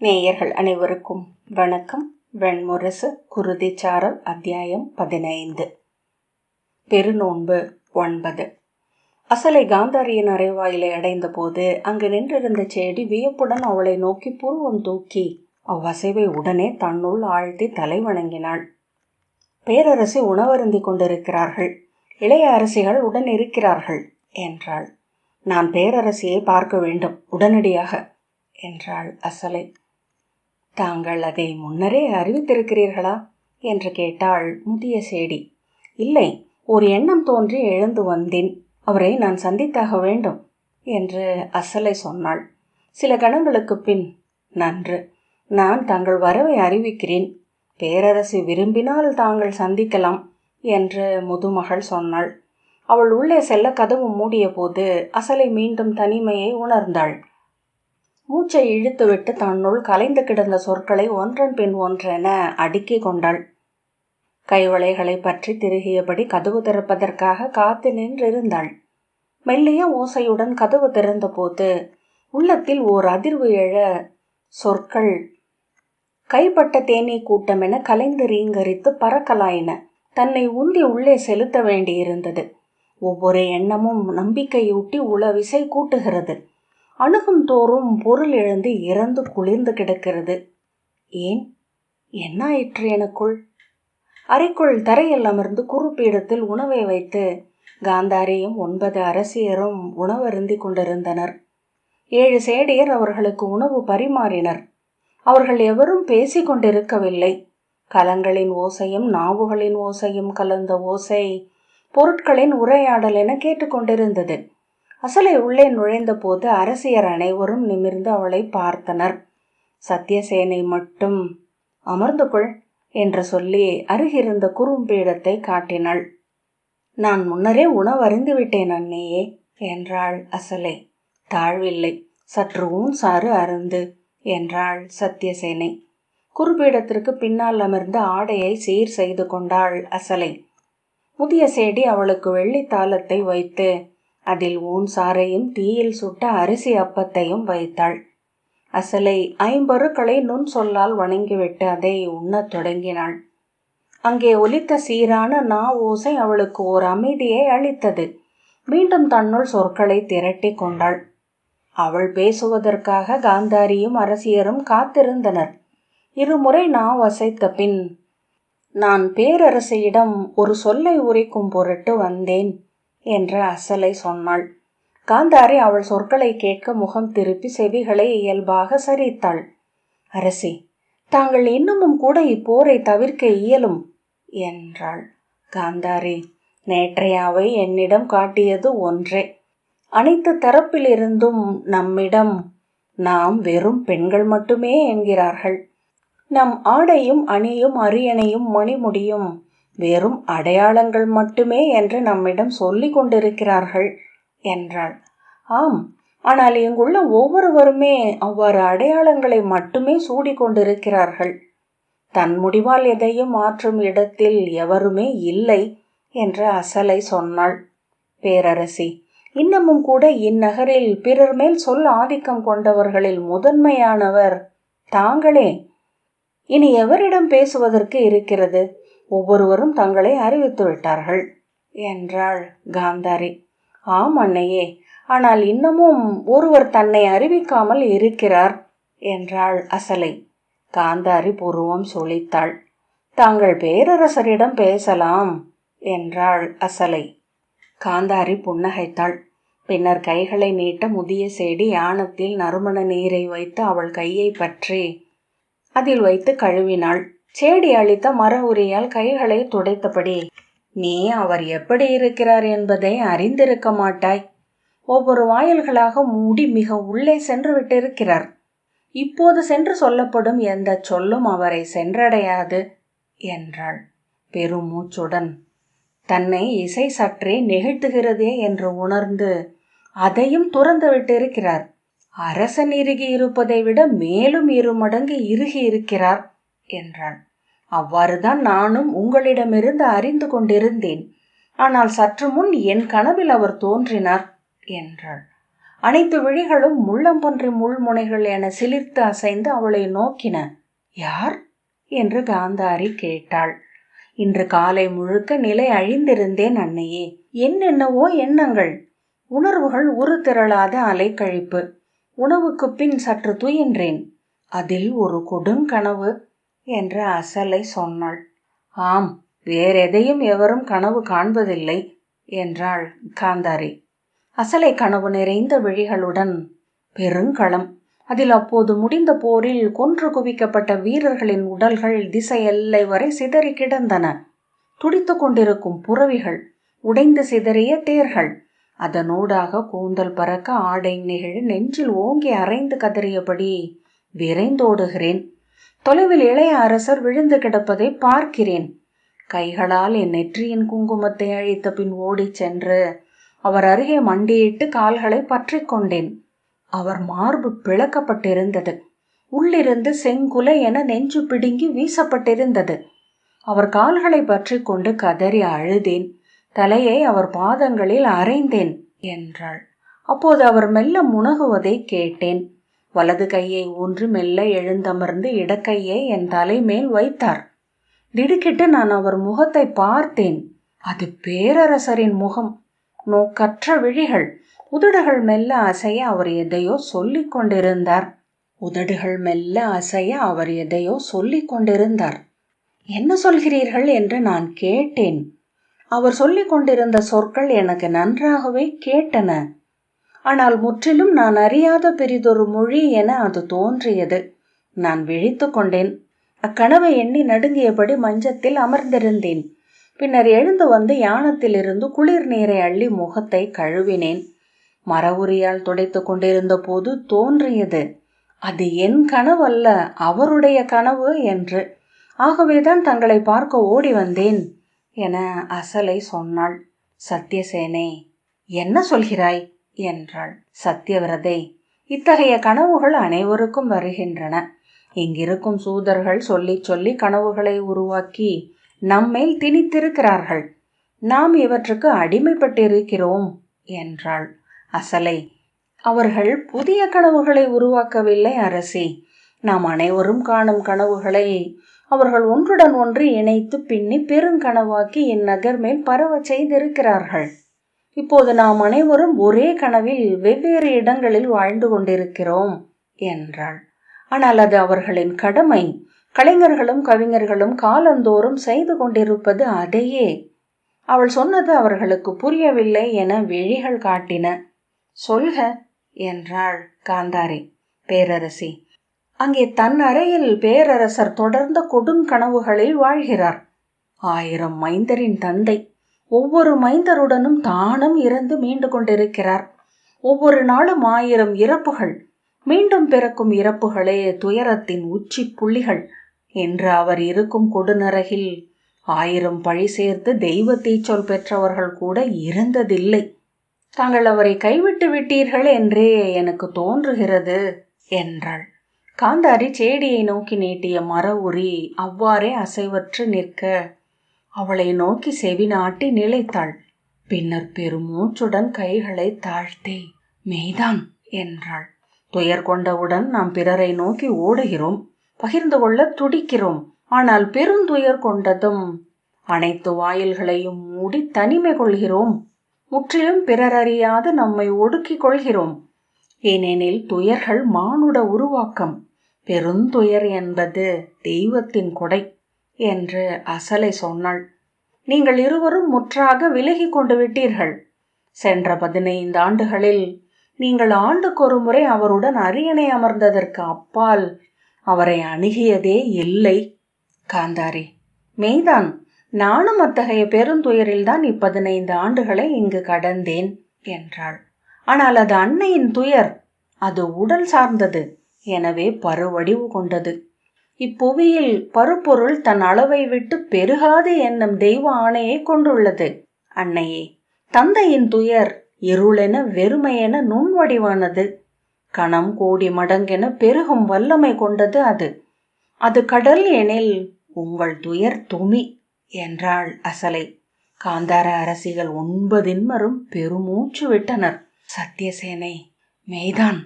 நேயர்கள் அனைவருக்கும் வணக்கம். வெண்முரசு குருதிச்சாரல் அத்தியாயம் 15. பெருநோன்பு 9. அசலை காந்தாரியின் அறைவாயிலை அடைந்த போது அங்கு நின்றிருந்த செடி வியப்புடன் அவளை நோக்கி புருவம் தூக்கி அவ்வசைவை உடனே தன்னுள் ஆழ்த்தி தலை வணங்கினாள். பேரரசி உணவருந்தி கொண்டிருக்கிறார்கள், இளைய அரசிகள் உடன் இருக்கிறார்கள் என்றாள். நான் பேரரசியை பார்க்க வேண்டும் உடனடியாக என்றாள் அசலை. தாங்கள் அதை முன்னரே அறிவித்திருக்கிறீர்களா என்று கேட்டாள் முதிய சேடி. இல்லை, ஒரு எண்ணம் தோன்றி எழுந்து வந்தேன், அவரை நான் சந்தித்தாக வேண்டும் என்று அசலை சொன்னாள். சில கணங்களுக்கு பின், நன்று, நான் தங்கள் வரவை அறிவிக்கிறேன், பேரரசி விரும்பினால் தாங்கள் சந்திக்கலாம் என்று முதுமகள் சொன்னாள். அவள் உள்ளே செல்ல கதவு மூடிய போது அசலை மீண்டும் தனிமையை உணர்ந்தாள். மூச்சை இழுத்துவிட்டு தன்னுள் கலைந்து கிடந்த சொற்களை ஒன்றன் பின் ஒன்றென அடுக்கி கொண்டாள். கைவளைகளை பற்றி திருகியபடி கதவு திறப்பதற்காக காத்து நின்றிருந்தாள். மெல்லிய ஓசையுடன் கதவு திறந்த போது உள்ளத்தில் ஓர் அதிர்வு எழ சொற்கள் கைப்பட்ட தேனீ கூட்டமென கலைந்து ரீங்கரித்து பறக்கலாயின. தன்னை உந்தி உள்ளே செலுத்த வேண்டியிருந்தது. ஒவ்வொரு எண்ணமும் நம்பிக்கையூட்டி உளவிசை கூட்டுகிறது. அணுகும் தோறும் பொருள் எழுந்து இறந்து குளிர்ந்து கிடக்கிறது. ஏன், என்ன ஆயிற்று எனக்குள்? அறைக்குள் தரையில் அமர்ந்து குறுப்பீடத்தில் உணவை வைத்து காந்தாரியும் 9 அரசியரும் உணவருந்தி கொண்டிருந்தனர். 7 சேடியர் அவர்களுக்கு உணவு பரிமாறினர். அவர்கள் எவரும் பேசிக் கொண்டிருக்கவில்லை. கலங்களின் ஓசையும் நாவுகளின் ஓசையும் கலந்த ஓசை பொருட்களின் உரையாடல் என கேட்டுக்கொண்டிருந்தது. அசலை உள்ளே நுழைந்த போது அரசியர் அனைவரும் நிமிர்ந்து அவளை பார்த்தனர். சத்தியசேனை மட்டும் அமர்ந்து கொள் என்று சொல்லி அருகிருந்த குறும்பீடத்தை காட்டினாள். நான் முன்னரே உணவருந்து விட்டேன் அன்னையே என்றாள் அசலை. தாழ்வில்லை, சற்று சாறு அருந்து என்றாள் சத்தியசேனை. குறுபீடத்திற்கு பின்னால் அமர்ந்து ஆடையை சீர் செய்து கொண்டாள் அசலை. முதிய சேடி அவளுக்கு வெள்ளி தாளத்தை வைத்து அதில் சாறையும் தீயில் சுட்ட அரிசி அப்பத்தையும் வைத்தாள். அசலை 5 பருக்களை நுண் சொல்லால் வணங்கிவிட்டு அதை உண்ணத் தொடங்கினாள். அங்கே ஒலித்த சீரான நா ஓசை அவளுக்கு ஓர் அமைதியை அளித்தது. மீண்டும் தன்னுள் சொற்களை திரட்டி கொண்டாள். அவள் பேசுவதற்காக காந்தாரியும் அரசியரும் காத்திருந்தனர். 2 முறை நா வசைத்த பின், நான் பேரரசியிடம் ஒரு சொல்லை உரைக்கும் பொருட்டு வந்தேன் என்று அசலை சொன்னாள். காந்தாரி அவள் சொற்களை கேட்க முகம் திருப்பி செவிகளை இயல்பாக சரித்தாள். அரசி, தாங்கள் இன்னமும் கூட இப்போரை தவிர்க்க இயலும் என்றாள். காந்தாரி, நேற்றையாவை என்னிடம் காட்டியது ஒன்றே. அனைத்து தரப்பிலிருந்தும் நம்மிடம் நாம் வெறும் பெண்கள் மட்டுமே என்கிறார்கள். நம் ஆடையும் அணியும் அரியணையும் மணிமுடியும் வெறும் அடையாளங்கள் மட்டுமே என்று நம்மிடம் சொல்லி கொண்டிருக்கிறார்கள் என்றாள். ஆம், ஆனால் இங்குள்ள ஒவ்வொருவருமே அவ்வாறு அடையாளங்களை மட்டுமே சூடிக்கொண்டிருக்கிறார்கள். தன் முடிவால் எதையும் மாற்றும் இடத்தில் எவருமே இல்லை என்று அசலை சொன்னாள். பேரரசி, இன்னமும் கூட இந்நகரில் பிறர் மேல் சொல் ஆதிக்கம் கொண்டவர்களில் முதன்மையானவர் தாங்களே. இனி எவரிடம் பேசுவதற்கு இருக்கிறது? ஒவ்வொருவரும் தங்களை அறிவித்து விட்டார்கள் என்றாள் காந்தாரி. ஆம் அன்னையே, ஆனால் இன்னமும் ஒருவர் தன்னை அறிவிக்காமல் இருக்கிறார் என்றாள் அசலை. காந்தாரி புருவம் சொலித்தாள். தாங்கள் பேரரசரிடம் பேசலாம் என்றாள் அசலை. காந்தாரி புன்னகைத்தாள். பின்னர் கைகளை நீட்ட முதிய செடி யானத்தில் நறுமண நீரை வைத்து அவள் கையை பற்றி அதில் வைத்து கழுவினாள். சேடி அளித்த மர உரியால் கைகளை துடைத்தபடி, நீ அவர் எப்படி இருக்கிறார் என்பதை அறிந்திருக்க மாட்டாய். ஒவ்வொரு வாயில்களாக மூடி மிக உள்ளே சென்று விட்டிருக்கிறார். இப்போது சென்று சொல்லப்படும் எந்த சொல்லும் அவரை சென்றடையாது என்றாள் பெருமூச்சுடன். தன்னை இசை சற்றே நெகிழ்த்துகிறதே என்று உணர்ந்து அதையும் துறந்து விட்டிருக்கிறார். அரசன் இறுகி இருப்பதை விட மேலும் 2 மடங்கு இறுகி இருக்கிறார் என்றாள். அவ்வாறுதான் நானும் உங்களிடமிருந்து அறிந்து கொண்டிருந்தேன். ஆனால் சற்று முன் என் கனவில் அவர் தோன்றினார் என்றாள். அனைத்து விழிகளும் முள்ளம்பன்றி முள்முனைகள் என சிலிர்த்து அசைந்து அவளை நோக்கின. யார் என்று காந்தாரி கேட்டாள். இன்று காலை முழுக்க நிலை அழிந்திருந்தேன் அன்னையே. என்னென்னவோ எண்ணங்கள், உணர்வுகள் உரு திரளாத அலைக்கழிப்பு. உணவுக்கு பின் சற்று துயின்றேன். அதில் ஒரு கொடுங்கனவு என்று அசலை சொன்னாள். ஆம், வேறெதையும் எவரும் கனவு காண்பதில்லை என்றாள் காந்தாரி. அசலை கனவு நிறைந்த விழிகளுடன் பெருங்களம். அதில் அப்போது முடிந்த போரில் கொன்று குவிக்கப்பட்ட வீரர்களின் உடல்கள் திசை எல்லை வரை சிதறி கிடந்தன. துடித்து கொண்டிருக்கும் புறவிகள், உடைந்து சிதறிய தேர்கள், அதனூடாக கூந்தல் பறக்க ஆடை நெகிழ் நெஞ்சில் ஓங்கி அரைந்து கதறியபடி விரைந்தோடுகிறேன். தொலைவில் இளைய அரசர் விழுந்து கிடப்பதை பார்க்கிறேன். கைகளால் என் நெற்றியின் குங்குமத்தை அழித்த பின் ஓடிச் சென்று அவர் அருகே மண்டியிட்டு கால்களை பற்றி கொண்டேன். அவர் மார்பு பிளக்கப்பட்டிருந்தது. உள்ளிருந்து செங்குலை என நெஞ்சு பிடுங்கி வீசப்பட்டிருந்தது. அவர் கால்களை பற்றி கொண்டு கதறி அழுதேன். தலையை அவர் பாதங்களில் அரைந்தேன் என்றாள். அப்போது அவர் மெல்ல முனகுவதை கேட்டேன். வலது கையை ஊன்றி மெல்ல எழுந்தமர்ந்து இடக்கையை என் தலைமேல் வைத்தார். திடுக்கிட்டு நான் அவர் முகத்தை பார்த்தேன். அது பேரரசரின் முகம். நோக்கற்ற விழிகள். உதடுகள் மெல்ல அசைய அவர் எதையோ சொல்லிக் கொண்டிருந்தார். என்ன சொல்கிறீர்கள் என்று நான் கேட்டேன். அவர் சொல்லிக் கொண்டிருந்த சொற்கள் எனக்கு நன்றாகவே கேட்டன. ஆனால் முற்றிலும் நான் அறியாத பெரிதொரு மொழி என அது தோன்றியது. நான் விழித்து கொண்டேன். அக்கனவை எண்ணி நடுங்கியபடி மஞ்சத்தில் அமர்ந்திருந்தேன். பின்னர் எழுந்து வந்து யானத்திலிருந்து குளிர் நீரை அள்ளி முகத்தை கழுவினேன். மர உரியால் துடைத்து கொண்டிருந்த போது தோன்றியது, அது என் கனவு அல்ல, அவருடைய கனவு என்று. ஆகவேதான் தங்களை பார்க்க ஓடி வந்தேன் என அசலை சொன்னாள். சத்தியசேனை, என்ன சொல்கிறாய் என்றாள். சத்தியவிரதை, இத்தகைய கனவுகள் அனைவருக்கும் வருகின்றன. இங்கிருக்கும் சூதர்கள் சொல்லி சொல்லி கனவுகளை உருவாக்கி நம்மேல் திணித்திருக்கிறார்கள். நாம் இவற்றுக்கு அடிமைப்பட்டிருக்கிறோம் என்றாள் அசலை. அவர்கள் புதிய கனவுகளை உருவாக்கவில்லை அரசி. நாம் அனைவரும் காணும் கனவுகளை அவர்கள் ஒன்றுடன் ஒன்று இணைத்து பின்னி பெருங்கனவாக்கி இந்நகர் மேல் பரவ செய்திருக்கிறார்கள். இப்போது நாம் அனைவரும் ஒரே கனவில் வெவ்வேறு இடங்களில் வாழ்ந்து கொண்டிருக்கிறோம் என்றாள். ஆனால் அது அவர்களின் கடமை. கலைஞர்களும் கவிஞர்களும் காலந்தோறும் செய்து கொண்டிருப்பது அதையே. அவள் சொன்னது அவர்களுக்கு புரியவில்லை என விழிகள் காட்டின. சொல்க என்றாள் காந்தாரி. பேரரசி, அங்கே தன் அறையில் பேரரசர் தொடர்ந்த கொடுங்கனவுகளில் வாழ்கிறார். 1000 மைந்தரின் தந்தை. ஒவ்வொரு மைந்தருடனும் தானும் இறந்து மீண்டு கொண்டிருக்கிறார். ஒவ்வொரு நாளும் 1000 இறப்புகள். மீண்டும் பிறக்கும் இறப்புகளே துயரத்தின் உச்சி புள்ளிகள். என்று அவர் இருக்கும் கொடுநரகில் 1000 பழி சேர்த்து தெய்வ தீச்சொல் பெற்றவர்கள் கூட இறந்ததில்லை. தாங்கள் அவரை கைவிட்டு விட்டீர்கள் என்றே எனக்கு தோன்றுகிறது என்றாள். காந்தாரி சேடியை நோக்கி நீட்டிய மர உரி அவ்வாறே அசைவற்று நிற்க அவளை நோக்கி செவி நாட்டி நிலைத்தாள். பின்னர் பெருமூச்சுடன் கைகளை தாழ்த்தே மெய்தான் என்றாள். துயர் கொண்டவுடன் நாம் பிறரை நோக்கி ஓடுகிறோம், பகிர்ந்து கொள்ள துடிக்கிறோம். ஆனால் பெருந்துயர் கொண்டதும் அனைத்து வாயில்களையும் மூடி தனிமை கொள்கிறோம். முற்றிலும் பிறரறியாது நம்மை ஒடுக்கிக் கொள்கிறோம். ஏனெனில் துயர்கள் மானுட உருவாக்கம். பெருந்துயர் என்பது தெய்வத்தின் கொடை என்று அசலை சொன்னாள். நீங்கள் இருவரும் முற்றாக விலகி கொண்டு விட்டீர்கள். சென்ற 15 ஆண்டுகளில் நீங்கள் ஆண்டுக்கொரு முறை அவருடன் அரியணை அமர்ந்ததற்கு அப்பால் அவரை அணுகியதே இல்லை. காந்தாரி, மெய்தான், நானும் அத்தகைய பெருந்துயரில்தான் 15 ஆண்டுகளை இங்கு கடந்தேன் என்றாள். ஆனால் அது அன்னையின் துயர். அது உடல் சார்ந்தது, எனவே பருவடிவு கொண்டது. இப்புவியில் பருப்பொருள் தன் அளவை விட்டு பெருகாது என்னும் தெய்வ ஆணையை கொண்டுள்ளது. அன்னையே, தந்தையின் துயர் இருளென வெறுமையென நுண்வடிவானது. கணம் கோடி மடங்கென பெருகும் வல்லமை கொண்டது அது. அது கடல் எனில் உங்கள் துயர் துமி என்றாள் அசலை. காந்தார அரசிகள் 9 பெருமூச்சு விட்டனர். சத்தியசேனை, மெய்தான்,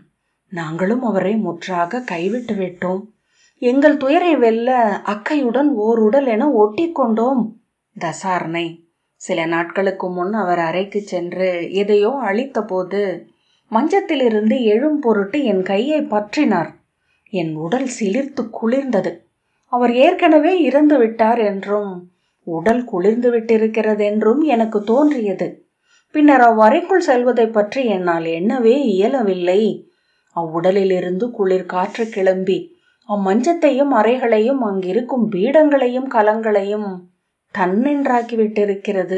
நாங்களும் அவரை முற்றாக கைவிட்டு விட்டோம். எங்கள் துயரை வெல்ல அக்கையுடன் ஓர் உடல் என ஒட்டி கொண்டோம். தசார்ணை சில நாட்களுக்கு முன் அவர் அறைக்கு சென்று எதையோ அளித்த போது மஞ்சத்திலிருந்து எழும் பொருட்டு என் கையை பற்றினார். என் உடல் சிலிர்த்து குளிர்ந்தது. அவர் ஏற்கனவே இறந்து விட்டார் என்றும் உடல் குளிர்ந்து விட்டிருக்கிறது என்றும் எனக்கு தோன்றியது. பின்னர் அவ்வறைக்குள் செல்வதை பற்றி என்னால் எண்ணவே இயலவில்லை. அவ்வுடலிலிருந்து குளிர் காற்று கிளம்பி அம்மஞ்சத்தையும் அறைகளையும் அங்கிருக்கும் பீடங்களையும் கலங்களையும் தன்னென்றாக்கி விட்டிருக்கிறது.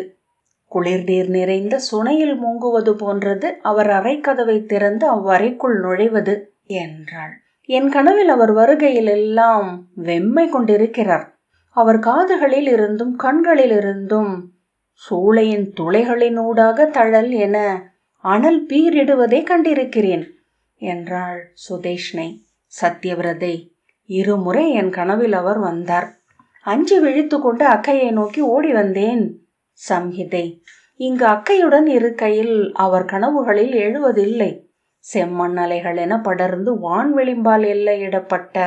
குளிர் நீர் நிறைந்த சுனையில் மூங்குவது போன்றது அவர் அறைக்கதவை திறந்து அவ்வறைக்குள் நுழைவது என்றாள். என் கனவில் அவர் வருகையில் எல்லாம் வெம்மை கொண்டிருக்கிறார். அவர் காதுகளில் இருந்தும் கண்களில் இருந்தும் சூளையின் துளைகளினூடாக தழல் என அனல் பீரிடுவதை கண்டிருக்கிறேன் என்றாள் சுதேஷ்ணை. சத்தியவிரதை, இருமுறை என் கனவில் அவர் வந்தார். அஞ்சி விழித்து கொண்டு அக்கையை நோக்கி ஓடி வந்தேன். சம்ஹிதை, இங்கு அக்கையுடன் இருக்கையில் அவர் கனவுகளில் எழுவதில்லை. செம்மண் அலைகள் என படர்ந்து வான்வெளிம்பால் எல்லையிடப்பட்ட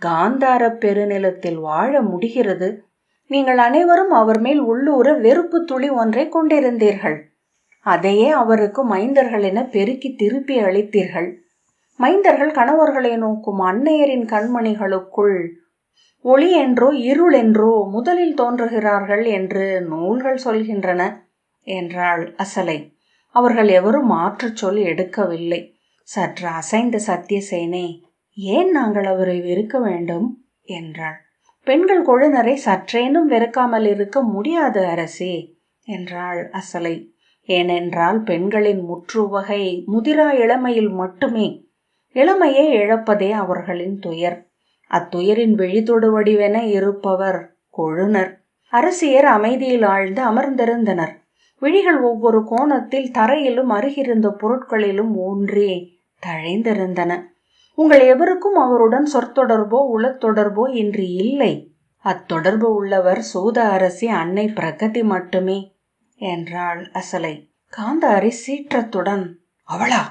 காந்தார பெருநிலத்தில் வாழ முடிகிறது. நீங்கள் அனைவரும் அவர் மேல் உள்ளூர வெறுப்பு துளி ஒன்றை கொண்டிருந்தீர்கள். அதையே அவருக்கு மைந்தர்கள் என பெருக்கி திருப்பி அளித்தீர்கள். மைந்தர்கள் கணவர்களை நோக்கும் அன்னையரின் கண்மணிகளுக்குள் ஒளி என்றோ இருள் என்றோ முதலில் தோன்றுகிறார்கள் என்று நூல்கள் சொல்கின்றன என்றாள் அசலை. அவர்கள் எவரும் மாற்றுச் சொல் எடுக்கவில்லை. சற்று அசைந்த சத்தியசேனே, ஏன் நாங்கள் அவரை வெறுக்க வேண்டும் என்றாள். பெண்கள் கொழுநரை சற்றேனும் வெறுக்காமல் இருக்க முடியாது அரசே என்றாள் அசலை. ஏனென்றால் பெண்களின் முற்றுவகை முதிரா இளமையில் மட்டுமே. இளமையை இழப்பதே அவர்களின் துயர். அத்துயரின் விழிதொடு வடிவென இருப்பவர் கொழுனர். அரசியர் அமைதியில் ஆழ்ந்து அமர்ந்திருந்தனர். விழிகள் ஒவ்வொரு கோணத்தில் தரையிலும் அருகிருந்த பொருட்களிலும் ஊன்றி தழைந்திருந்தன. உங்கள் எவருக்கும் அவருடன் சொற்தொடர்போ உளத்தொடர்போ இன்று இல்லை. அத்தொடர்பு உள்ளவர் சூத அரசி அன்னை பிரகதி மட்டுமே என்றாள் அசலை. காந்தாரி சீற்றத்துடன், அவளா?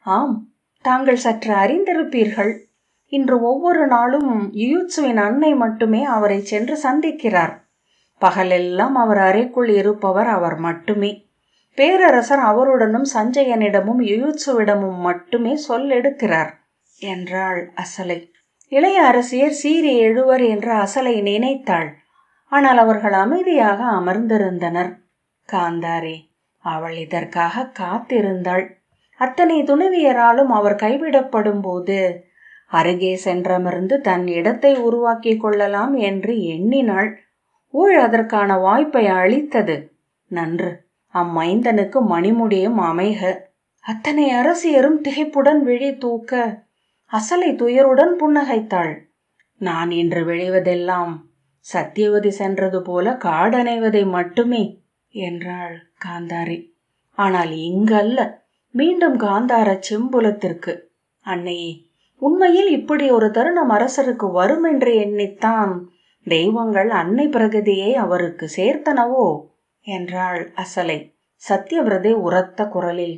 ஆம், தாங்கள் சற்று அறிந்திருப்பீர்கள். இன்று ஒவ்வொரு நாளும் யுயுட்சுவின் அன்னை மட்டுமே அவரை சென்று சந்திக்கிறார். பகலெல்லாம் அவர் அறைக்குள் இருப்பவர் அவர் மட்டுமே. பேரரசர் அவருடனும் சஞ்சயனிடமும் யுயுட்சுவிடமும் மட்டுமே சொல்லெடுக்கிறார் என்றாள் அசலை. இளைய அரசியர் சீறி எழுவர் என்று அசலை நினைத்தாள். ஆனால் அவர்கள் அமைதியாக அமர்ந்திருந்தனர். காந்தாரி, அவள் இதற்காக காத்திருந்தாள். அத்தனை துணைவியராலும் அவர் கைவிடப்படும் போது அருகே சென்றமர்ந்து தன் இடத்தை உருவாக்கி கொள்ளலாம் என்று எண்ணினாள். ஊழ் அதற்கான வாய்ப்பை அளித்தது. நன்று, அம்மைந்தனுக்கு மணிமுடியும் அமைக. அத்தனை அரசியரும் திகைப்புடன் விழி தூக்க அசலை துயருடன் புன்னகைத்தாள். நான் இன்று விழைவதெல்லாம் சத்தியவதி சென்றது போல காடணைவதை மட்டுமே என்றாள் காந்தாரி. ஆனால் இங்கல்ல, மீண்டும் காந்தார செம்புலத்திற்கு. அன்னையே, உண்மையில் இப்படி ஒரு தருணம் அரசருக்கு வரும் என்று எண்ணித்தான் தெய்வங்கள் அன்னை பிரகதியை அவருக்கு சேர்த்தனவோ என்றாள் அசலை. சத்தியவிரதை உரத்த குரலில்,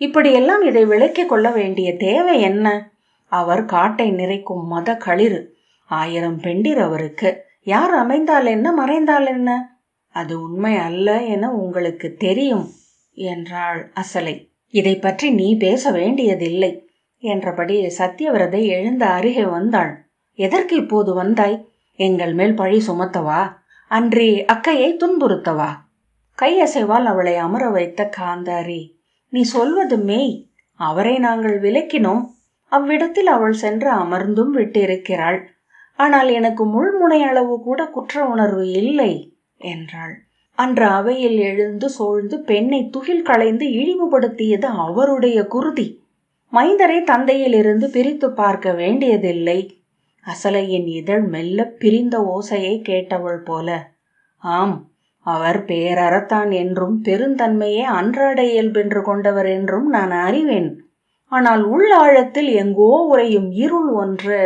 இப்படியெல்லாம் இதை விளக்கிக் கொள்ள வேண்டிய தேவை என்ன? அவர் காட்டை நிறைக்கும் மத களிறு. 1000 பெண்டிர் அவருக்கு. யார் அமைந்தால் என்ன, மறைந்தால் என்ன? அது உண்மை அல்ல என உங்களுக்கு தெரியும் என்றாள் அசலை. இதை பற்றி நீ பேச வேண்டியதில்லை என்றபடி சத்தியவிரதை எழுந்த அருகே வந்தாள். எதற்கு இப்போது வந்தாய்? எங்கள் மேல் பழி சுமத்தவா? அன்றி அக்கையை துன்புறுத்தவா? கையசைவால் அவளை அமர வைத்த காந்தாரி, நீ சொல்வது மெய். அவரை நாங்கள் விலக்கினோம். அவ்விடத்தில் அவள் சென்று அமர்ந்தும் விட்டிருக்கிறாள். ஆனால் எனக்கு முள்முனை அளவு கூட குற்ற உணர்வு இல்லை என்றாள். அன்று அவையில் எழுந்து சூழ்ந்து பெண்ணை துகில் களைந்து இழிவுபடுத்தியது அவருடைய குருதி. மைந்தரை தந்தையில் இருந்து பிரித்து பார்க்க வேண்டியதில்லை. அசலையின் இதழ் மெல்ல பிரிந்த ஓசையை கேட்டவள் போல, ஆம், அவர் பேரறத்தான் என்றும் பெருந்தன்மையே அன்றாட இயல்பென்று கொண்டவர் என்றும் நான் அறிவேன். ஆனால் உள் ஆழத்தில் எங்கோ உறையும் இருள் ஒன்று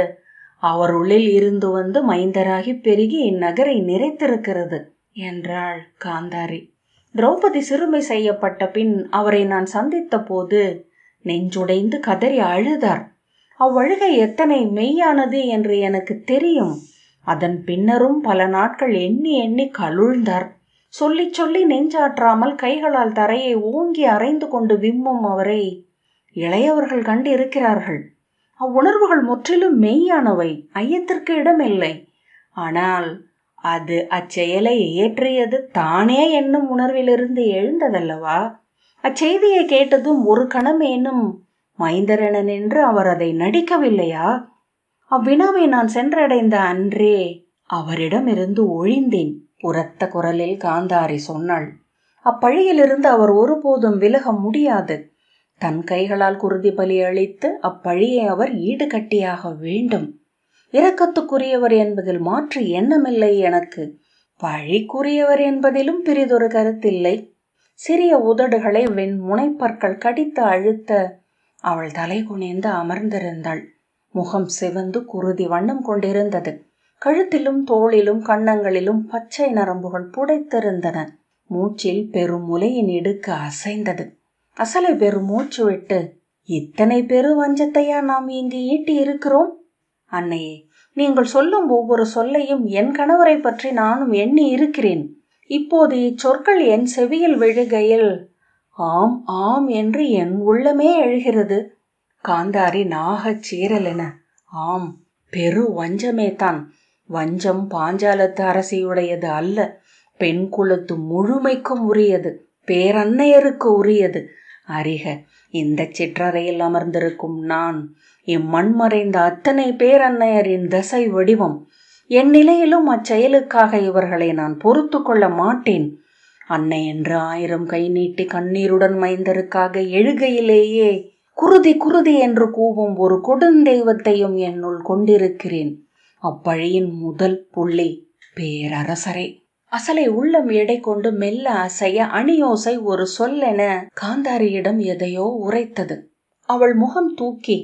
அவருள்ளில் இருந்து வந்து மைந்தராகி பெருகி இந்நகரை நிறைத்திருக்கிறது என்றாள் காந்தாரி. திரௌபதி சிறுமை செய்யப்பட்ட பின் அவரை நான் சந்தித்த போது நெஞ்சுடைந்து கதறி அழுதார். அவ்வழுகை எத்தனை மெய்யானது என்று எனக்கு தெரியும். அதன் பின்னரும் பல நாட்கள் எண்ணி எண்ணி கலுழ்ந்தார். சொல்லி சொல்லி நெஞ்சாற்றாமல் கைகளால் தரையை ஓங்கி அரைந்து கொண்டு விம்மும் அவரை இளையவர்கள் கண்டு இருக்கிறார்கள். அவ்வுணர்வுகள் முற்றிலும் மெய்யானவை, ஐயத்திற்கு இடமில்லை. ஆனால் அது அச்செயலை இயற்றியது தானே என்னும் உணர்விலிருந்து எழுந்ததல்லவா? அச்செய்தியை கேட்டதும் ஒரு கணமேனும் மைந்தரென நின்று அவர் அதை நடிக்கவில்லையா? அவ்வினாவை நான் சென்றடைந்த அன்றே அவரிடமிருந்து ஒழிந்தேன். உரத்த குரலில் காந்தாரி சொன்னாள். அப்பழியிலிருந்து அவர் ஒருபோதும் விலக முடியாது. தன் கைகளால் குருதி பலி அளித்து அப்பழியை அவர் ஈடுகட்டியாக வேண்டும். இரக்கத்துக்குரியவர் என்பதில் மாற்று எண்ணமில்லை எனக்கு. பழிக்குரியவர் என்பதிலும் பிரிதொரு கருத்தில்லை. சிறிய உதடுகளை வெண்முனைப்பற்கள் கடித்து அழுத்த அவள் தலை குனிந்து அமர்ந்திருந்தாள். முகம் சிவந்து குருதி வண்ணம் கொண்டிருந்தது. கழுத்திலும் தோளிலும் கன்னங்களிலும் பச்சை நரம்புகள் புடைத்திருந்தன. மூச்சில் பெருமுலையின் இடுக்கு அசைந்தது. அசலை பெருமூச்சு விட்டு, இத்தனை பெரு வஞ்சத்தையா நாம் இங்கு ஈட்டி இருக்கிறோம்? அன்னையே, நீங்கள் சொல்லும் ஒவ்வொரு சொல்லையும் என் கணவரை பற்றி நானும் எண்ணி இருக்கிறேன். இப்போது இச்சொற்கள் என் செவியில் விழுகையில் ஆம் ஆம் என்று என் உள்ளமே எழுகிறது. காந்தாரி நாகச் சீரலென, ஆம், பெரு வஞ்சமே தான். வஞ்சம் பாஞ்சாலத்து அரசியுடையது அல்ல, பெண் குலத்து முழுமைக்கும் உரியது, பேரன்னையருக்கு உரியது. அறிக, இந்த சிற்றறையில் அமர்ந்திருக்கும் நான் இம்மண்மறைந்த அத்தனை பேரன்னையரின் தசை வடிவம். என் நிலையிலும் அச்செயலுக்காக இவர்களை நான் பொறுத்து கொள்ள மாட்டேன். அன்னை என்று 1000 கை நீட்டி கண்ணீருடன் மைந்தருக்காக எழுகையிலேயே குருதி குருதி என்று கூவும் ஒரு கொடுந்தெய்வத்தையும் என்னுள் கொண்டிருக்கிறேன். அப்பழியின் முதல் புள்ளி பேரரசரே. அசலை உள்ளம் எடை கொண்டு மெல்ல அசைய அணியோசை ஒரு சொல்லென காந்தாரியிடம் எதையோ உரைத்தது. அவள் முகம் தூக்கி,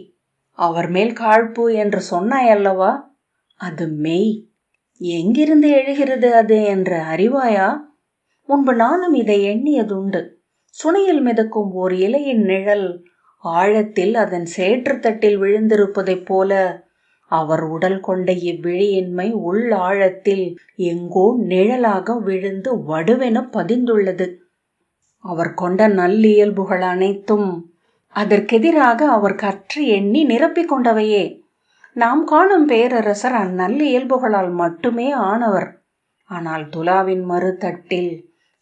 அவர் மேல் காழ்ப்பு என்று சொன்னாயல்லவா? அது மெய். எங்கிருந்து எழுகிறது அது என்று அறிவாயா? முன்பு நானும் இதை எண்ணியதுண்டு. சுனையில் மிதக்கும் ஓர் இலையின் நிழல் ஆழத்தில் அதன் சேற்றுத்தட்டில் விழுந்திருப்பதைப் போல அவர் உடல் கொண்ட இவ்விழியின்மை உள் ஆழத்தில் எங்கோ நிழலாக விழுந்து வடுவென பதிந்துள்ளது. அவர் கொண்ட நல்லியல்புகள் அனைத்தும் அதற்கெதிராக அவர் கற்று எண்ணி நிரப்பிக் கொண்டவையே. நாம் காணும் பேரரசர் அந்நல்லியல்புகளால் மட்டுமே ஆனவர். ஆனால் துலாவின் மறுதட்டில்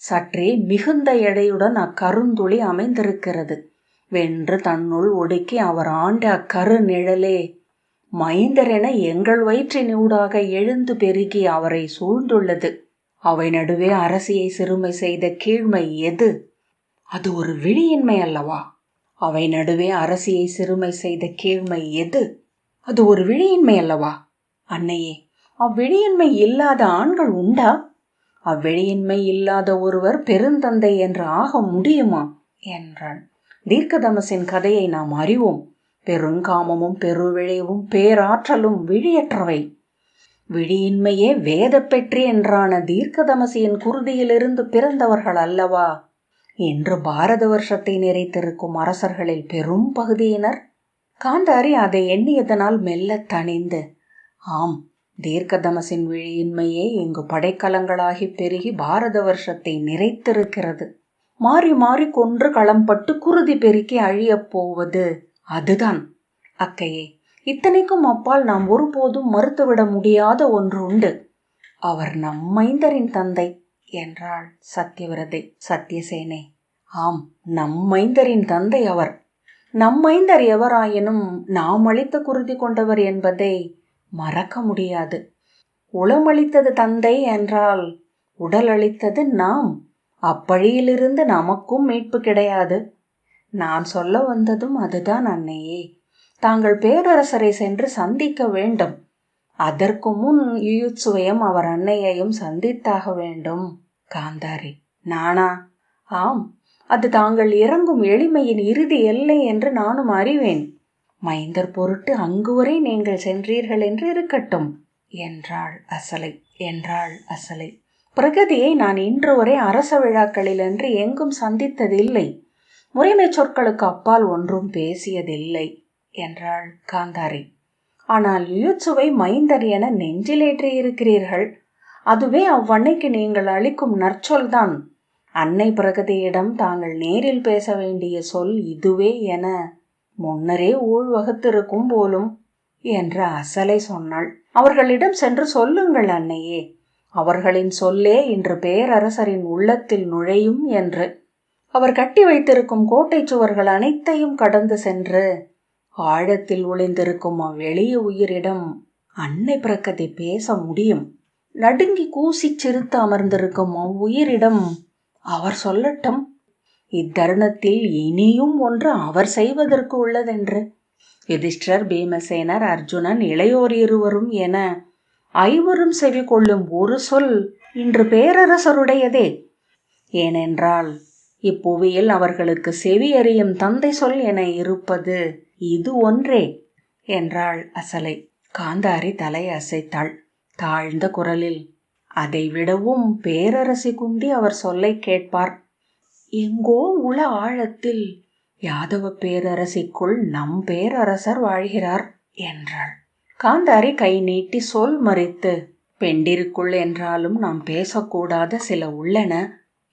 சற்றே மிகுந்த எடையுடன் அக்கருந்துளி அமைந்திருக்கிறது. வென்று தன்னுள் ஒடுக்கி அவர் ஆண்ட அக்கரு நிழலே மைந்தரென எங்கள் வயிற்றினூடாக எழுந்து பெருகி அவரை சூழ்ந்துள்ளது. அவை நடுவே அரசியை சிறுமை செய்த கீழ்மை எது? அது ஒரு விழியின்மை அல்லவா? அவை நடுவே அரசியை சிறுமை செய்த கீழ்மை எது? அது ஒரு விழியின்மை அல்லவா? அன்னையே, அவ்விழியின்மை இல்லாத ஆண்கள் உண்டா? அவ்விழியின்மை இல்லாத ஒருவர் பெருந்தந்தை என்று ஆக முடியுமா என்றாள். தீர்க்கதமசின் கதையை நாம் அறிவோம். பெருங்காமமும் பெருவிழைவும் பேராற்றலும் விழியற்றவை. விழியின்மையே வேத பெற்றி என்றான தீர்க்கதமசியின் குருதியிலிருந்து பிறந்தவர்கள் அல்லவா? என்று பாரத வருஷத்தை நிறைத்திருக்கும் அரசர்களில் பெரும் பகுதியினர். காந்தாரி அதை எண்ணியதனால் மெல்ல தணிந்து, ஆம், தீர்க்கதமசின் விழியின்மையே இங்கு படைக்கலங்களாகி பெருகி பாரத வருஷத்தை நிறைத்திருக்கிறது. மாறி மாறி கொன்று களம்பட்டு குருதி பெருக்கி அழியப் போவது அதுதான். அக்கையே, இத்தனைக்கும் அப்பால் நாம் ஒருபோதும் மறுத்துவிட முடியாத ஒன்று உண்டு. அவர் நம் மைந்தரின் தந்தை என்றாள் சத்தியவிரதை. சத்தியசேனை, ஆம், நம் மைந்தரின் தந்தை அவர். நம் மைந்தர் எவராயினும் நாம் அளித்த குருதி கொண்டவர் என்பதை மறக்க முடியாது. உளமளித்தது தந்தை என்றால் உடல் அளித்தது நாம். அப்பழியிலிருந்து நமக்கும் மீட்பு கிடையாது. நான் சொல்ல வந்ததும் அதுதான் அன்னையே. தாங்கள் பேரரசரை சென்று சந்திக்க வேண்டும். அதற்கு முன் யுயுத்சுவையும் அவர் அன்னையையும் சந்தித்தாக வேண்டும். காந்தாரி, நானா? ஆம், அது தாங்கள் இறங்கும் எளிமையின் இறுதி எல்லை என்று நானும் அறிவேன். மைந்தர் பொருட்டு அங்கு வரை நீங்கள் சென்றீர்கள் என்று இருக்கட்டும் என்றாள் அசலை. பிரகதியை நான் இன்று வரை அரச விழாக்களில் என்று எங்கும் சந்தித்ததில்லை. முறைமை சொற்களுக்கு அப்பால் ஒன்றும் பேசியதில்லை என்றாள் காந்தாரி. ஆனால் யுயுட்சுவை மைந்தர் என நெஞ்சிலேற்றியிருக்கிறீர்கள். அதுவே அவ்வன்னைக்கு நீங்கள் அளிக்கும் நற்சொல்தான். அன்னை பிரகதியிடம் தாங்கள் நேரில் பேச வேண்டிய சொல் இதுவே என முன்னரே ஊழ் வகுத்திருக்கும் போலும் என்ற அசலை சொன்னாள். அவர்களிடம் சென்று சொல்லுங்கள் அன்னையே, அவர்களின் சொல்லே இன்று பேரரசரின் உள்ளத்தில் நுழையும் என்று. அவர் கட்டி வைத்திருக்கும் கோட்டை சுவர்கள் அனைத்தையும் கடந்து சென்று ஆழத்தில் ஒளிந்திருக்கும் அவ்வெளிய உயிரிடம் அன்னை பிரகதி பேச முடியும். நடுங்கி கூசி சிரித்து அமர்ந்திருக்கும் அவ்வுயிரிடம் அவர் சொல்லட்டும். இத்தருணத்தில் இனியும் ஒன்று அவர் செய்வதற்கு உள்ளதென்று. யுதிஷ்டர், பீமசேனர், அர்ஜுனன், இளையோர் இருவரும் என ஐவரும் செவி கொள்ளும் ஒரு சொல் இன்று பேரரசருடையதே. ஏனென்றால் இப்புவியில் அவர்களுக்கு செவி அறியும் தந்தை சொல் என இருப்பது இது ஒன்றே என்றாள் அசலை. காந்தாரி தலை அசைத்தாள். தாழ்ந்த குரலில், அதை விடவும் பேரரசி குந்தி அவர் சொல்லை கேட்பார். எங்கோ உள ஆழத்தில் யாதவ பேரரசிக்குள் நம் பேரரசர் வாழ்கிறார் என்றாள். காந்தாரி கை நீட்டி சொல் மறித்து, பெண்டிருக்குள் என்றாலும் நாம் பேசக்கூடாத சில உள்ளன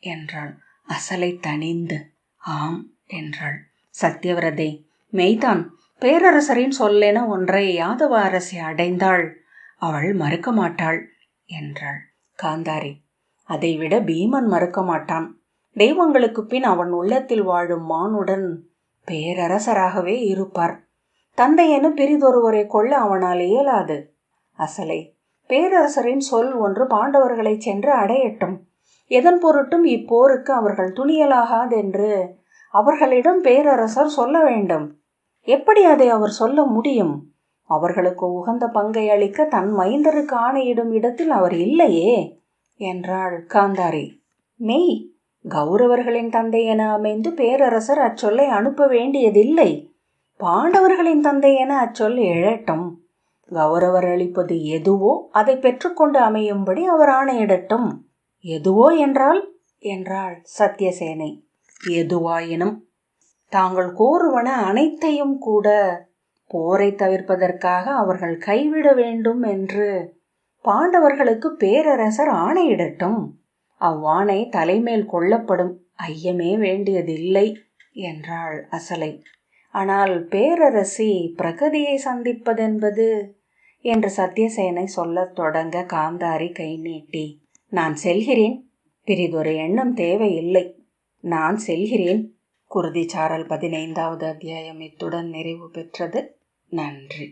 என்றாள். அசலை தனிந்து ஆம் என்றாள். சத்தியவிரதை, மெய்தான், பேரரசரின் சொல்லென ஒன்றை யாதவ அரசி அடைந்தாள், அவள் மறுக்க மாட்டாள் என்றாள். காந்தாரி, அதைவிட பீமன் மறுக்க மாட்டான். தெய்வங்களுக்கு பின் அவன் உள்ளத்தில் வாழும் மானுடன் பேரரசராகவே இருப்பார். தந்தையென பிரிதொருவரை கொள்ள அவனால் இயலாது. அசலை, பேரரசரின் சொல் ஒன்று பாண்டவர்களை சென்று அடையட்டும். எதன் பொருட்டும் இப்போருக்கு அவர்கள் துணியலாகாதென்று அவர்களிடம் பேரரசர் சொல்ல வேண்டும். எப்படி அதை அவர் சொல்ல முடியும்? அவர்களுக்கு உகந்த பங்கை அளிக்க தன் மைந்தருக்கு ஆணையிடும் இடத்தில் அவர் இல்லையே என்றாள் காந்தாரி. மெய், கௌரவர்களின் தந்தை என அமைந்து பேரரசர் அச்சொல்லை அனுப்ப வேண்டியதில்லை. பாண்டவர்களின் தந்தை என அச்சொல் எழட்டும். கௌரவர் அளிப்பது எதுவோ அதை பெற்றுக்கொண்டு அமையும்படி அவர் ஆணையிடட்டும். எதுவோ என்றாள் சத்தியசேனை. எதுவாயினும் தாங்கள் கோருவன அனைத்தையும் கூட போரை தவிர்ப்பதற்காக அவர்கள் கைவிட வேண்டும் என்று பாண்டவர்களுக்கு பேரரசர் ஆணையிடட்டும். அவ்வாணை தலைமேல் கொள்ளப்படும், ஐயமே வேண்டியதில்லை என்றாள் அசலை. ஆனால் பேரரசி பிரகதியை சந்திப்பதென்பது என்று சத்தியசேனை சொல்லத் தொடங்க காந்தாரி கை நீட்டி, நான் செல்கிறேன், பிரிதொரு எண்ணம் தேவையில்லை, நான் செல்கிறேன். குருதி சாரல் 15வது அத்தியாயம் இத்துடன் நிறைவு பெற்றது. நன்றி.